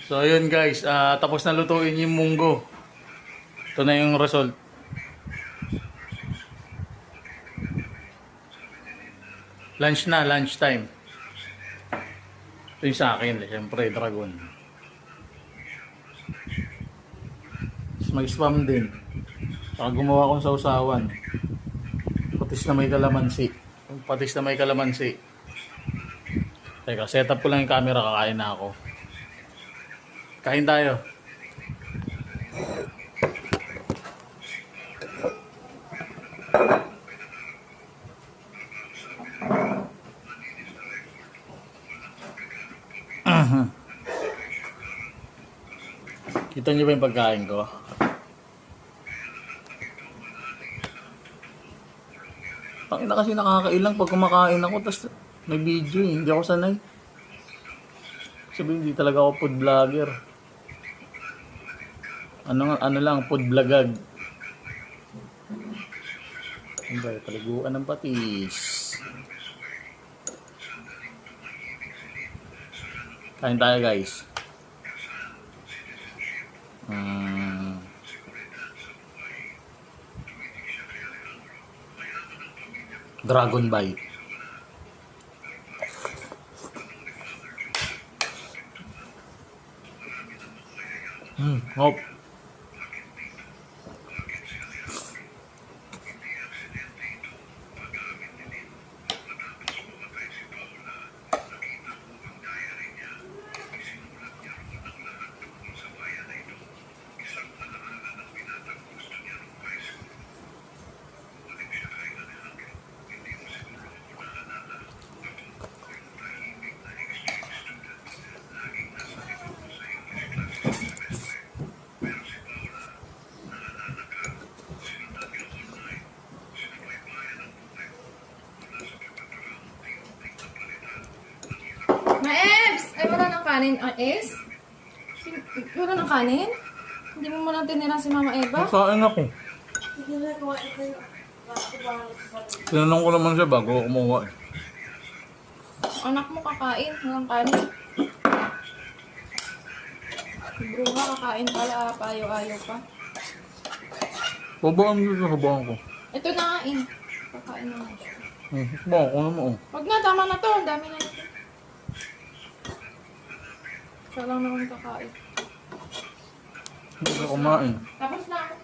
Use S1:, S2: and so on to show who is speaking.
S1: So ayun guys, tapos na lutuin yung munggo. Ito na yung result. Lunch na, lunch time. Ito yung sa akin, siyempre, dragon. Tapos may spam din. Saka gumawa akong sausawan. Patis na may kalamansi. Patis na may kalamansi. Teka, set up ko lang yung camera, kakain na ako. Kain tayo. Kita niyo ba yung pagkain ko? Tangina kasi nakakailang pag kumakain ako tapos may video eh. Hindi ako sanay. Sabihin, hindi talaga ako food vlogger. Ano lang, food vlogag. Ano ba, paliguan ng patis. Kain tayo guys. Dragon bite. Hop.
S2: Maebs! Ay, wala ng kanin. Es? Wala ng kanin? Hindi mo muna tinira si Mama Eva?
S1: Kain ako. Tinanong ko naman siya bago ako kumuha eh.
S2: Anak mo kakain. Walang kanin. Bro nga, kakain pala. Payo-ayo pa.
S1: Babaan dito, babaan ko.
S2: Ito na nga eh. Kakain na nga siya.
S1: Babaan ko naman oh.
S2: Wag na, tama na to. Ang dami na ito. Siya lang naman kakain.
S1: Hindi ka kumain.
S2: Tapos na ako.